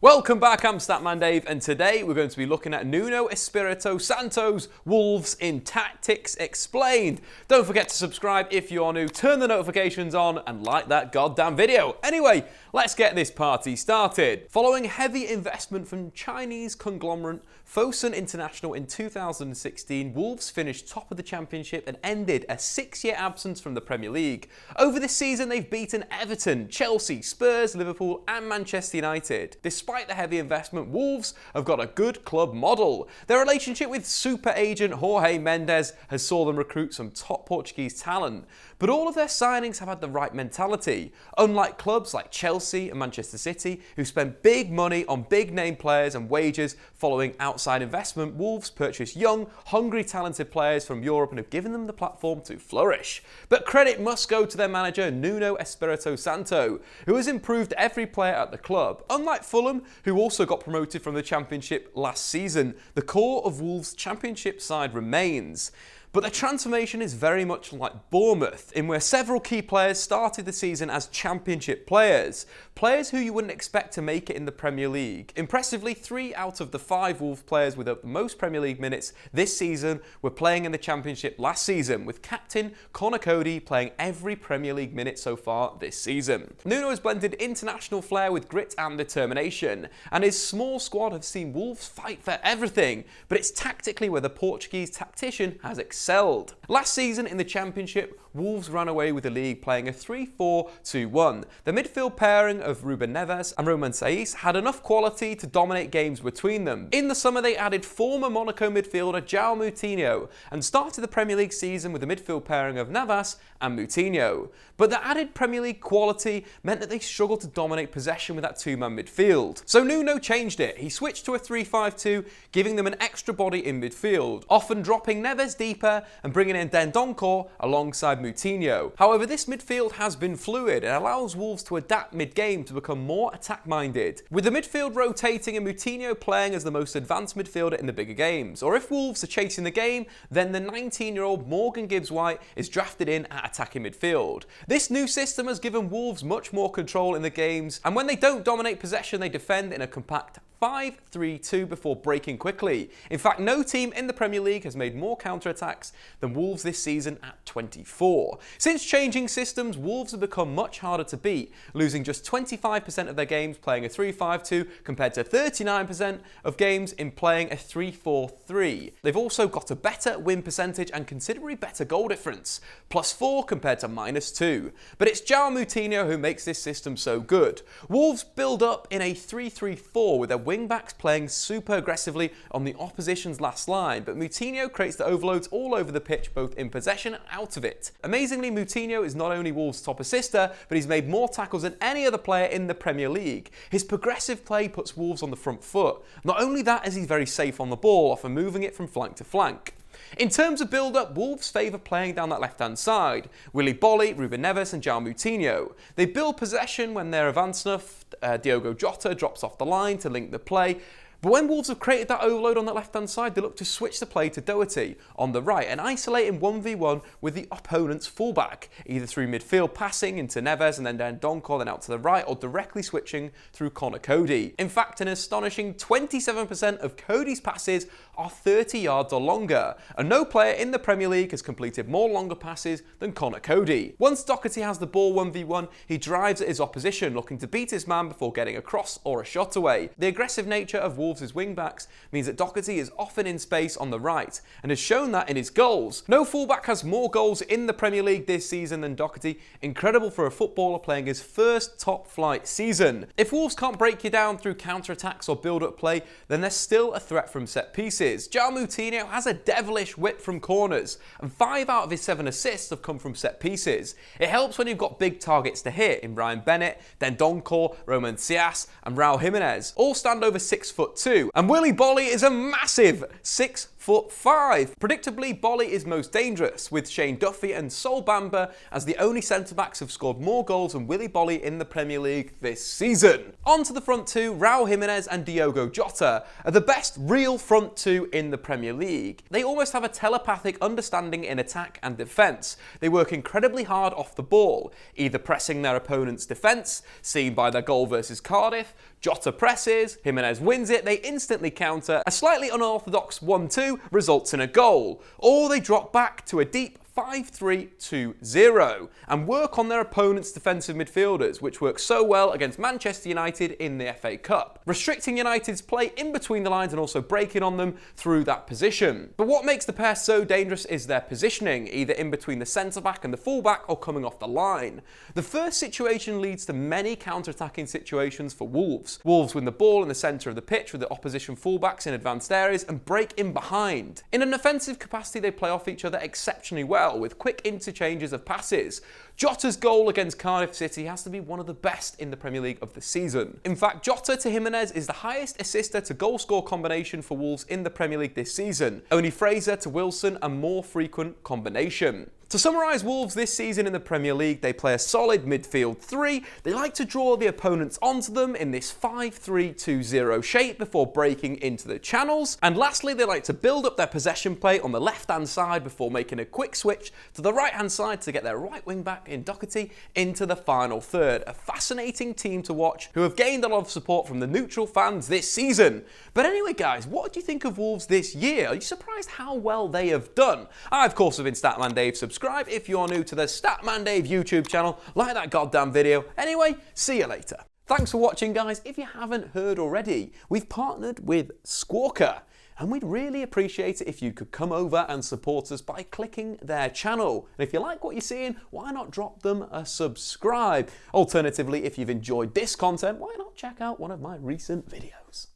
Welcome back, I'm Statman Dave, and today we're going to be looking at Nuno Espirito Santo's Wolves in Tactics Explained. Don't forget to subscribe if you're new, turn the notifications on, and like that goddamn video. Anyway, let's get this party started. Following heavy investment from Chinese conglomerate Fosun International in 2016, Wolves finished top of the Championship and ended a 6-year absence from the Premier League. Over this season, they've beaten Everton, Chelsea, Spurs, Liverpool, and Manchester United. Despite the heavy investment, Wolves have got a good club model. Their relationship with super agent Jorge Mendes has saw them recruit some top Portuguese talent. But all of their signings have had the right mentality. Unlike clubs like Chelsea and Manchester City, who spend big money on big name players and wages following outside investment, Wolves purchase young, hungry, talented players from Europe and have given them the platform to flourish. But credit must go to their manager Nuno Espirito Santo, who has improved every player at the club. Unlike Fulham, who also got promoted from the Championship last season, the core of Wolves' Championship side remains. But the transformation is very much like Bournemouth, in where several key players started the season as Championship players. Players who you wouldn't expect to make it in the Premier League. Impressively, 3 out of the 5 Wolves players with the most Premier League minutes this season were playing in the Championship last season, with captain Conor Coady playing every Premier League minute so far this season. Nuno has blended international flair with grit and determination, and his small squad have seen Wolves fight for everything, but it's tactically where the Portuguese tactician has excelled. Last season in the Championship, Wolves ran away with the league playing a 3-4-2-1. The midfield pairing of Ruben Neves and Ruben Neves had enough quality to dominate games between them. In the summer, they added former Monaco midfielder Joao Mourinho and started the Premier League season with the midfield pairing of Navas and Moutinho. But the added Premier League quality meant that they struggled to dominate possession with that two-man midfield. So Nuno changed it. He switched to a 3-5-2, giving them an extra body in midfield, often dropping Neves deeper and bringing in Dendoncker alongside Moutinho. However, this midfield has been fluid and allows Wolves to adapt mid-game to become more attack-minded, with the midfield rotating and Moutinho playing as the most advanced midfielder in the bigger games. Or if Wolves are chasing the game, then the 19-year-old Morgan Gibbs-White is drafted in at attacking midfield. This new system has given Wolves much more control in the games, and when they don't dominate possession, they defend in a compact 5-3-2 before breaking quickly. In fact, no team in the Premier League has made more counter-attacks than Wolves this season at 24. Since changing systems, Wolves have become much harder to beat, losing just 25% of their games playing a 3-5-2 compared to 39% of games in playing a 3-4-3. They've also got a better win percentage and considerably better goal difference, +4 compared to -2. But it's Joao Moutinho who makes this system so good. Wolves build up in a 3-3-4 with their wing-backs playing super aggressively on the opposition's last line, but Moutinho creates the overloads all over the pitch, both in possession and out of it. Amazingly, Moutinho is not only Wolves' top assister, but he's made more tackles than any other player in the Premier League. His progressive play puts Wolves on the front foot. Not only that is he very safe on the ball, often moving it from flank to flank. In terms of build-up, Wolves favour playing down that left-hand side. Wily, Boly, Ruben Neves and Joao Moutinho. They build possession when they're advanced enough. Diogo Jota drops off the line to link the play. But when Wolves have created that overload on the left-hand side, they look to switch the play to Doherty on the right and isolate him 1v1 with the opponent's fullback, either through midfield passing into Neves and then Dendoncker, then out to the right, or directly switching through Conor Coady. In fact, an astonishing 27% of Coady's passes are 30 yards or longer, and no player in the Premier League has completed more longer passes than Conor Coady. Once Doherty has the ball 1v1, he drives at his opposition, looking to beat his man before getting a cross or a shot away. The aggressive nature of Wolves' wing-backs means that Doherty is often in space on the right, and has shown that in his goals. No fullback has more goals in the Premier League this season than Doherty, incredible for a footballer playing his first top-flight season. If Wolves can't break you down through counter-attacks or build-up play, then they're still a threat from set pieces. Joao Moutinho has a devilish whip from corners, and 5 out of his 7 assists have come from set pieces. It helps when you've got big targets to hit in Ryan Bennett, Dendoncker, Roman Neves and Raul Jimenez. All stand over 6'2". And Wily Boly is a massive 6'5". Predictably, Boly is most dangerous, with Shane Duffy and Sol Bamba as the only centre-backs who've scored more goals than Wily Boly in the Premier League this season. On to the front two, Raul Jimenez and Diogo Jota are the best real front two in the Premier League. They almost have a telepathic understanding in attack and defence. They work incredibly hard off the ball, either pressing their opponent's defence, seen by their goal versus Cardiff, Jota presses, Jimenez wins it, they instantly counter, a slightly unorthodox 1-2 results in a goal, or they drop back to a deep 5-3-2-0 and work on their opponent's defensive midfielders, which worked so well against Manchester United in the FA Cup, restricting United's play in between the lines and also breaking on them through that position. But what makes the pair so dangerous is their positioning, either in between the centre-back and the full-back or coming off the line. The first situation leads to many counter-attacking situations for Wolves. Wolves win the ball in the centre of the pitch with the opposition full-backs in advanced areas and break in behind. In an offensive capacity, they play off each other exceptionally well, with quick interchanges of passes. Jota's goal against Cardiff City has to be one of the best in the Premier League of the season. In fact, Jota to Jimenez is the highest assister to goal-score combination for Wolves in the Premier League this season. Only Fraser to Wilson, a more frequent combination. To summarise Wolves this season in the Premier League, they play a solid midfield three. They like to draw the opponents onto them in this 5-3-2-0 shape before breaking into the channels. And lastly, they like to build up their possession play on the left-hand side before making a quick switch to the right-hand side to get their right wing-back in Doherty into the final third. A fascinating team to watch who have gained a lot of support from the neutral fans this season. But anyway, guys, what do you think of Wolves this year? Are you surprised how well they have done? I, of course, have been Statman Dave. Subscribe if you're new to the Statman Dave YouTube channel. Like that goddamn video. Anyway, see you later. Thanks for watching, guys. If you haven't heard already, we've partnered with Squawka, and we'd really appreciate it if you could come over and support us by clicking their channel. And if you like what you're seeing, why not drop them a subscribe? Alternatively, if you've enjoyed this content, why not check out one of my recent videos?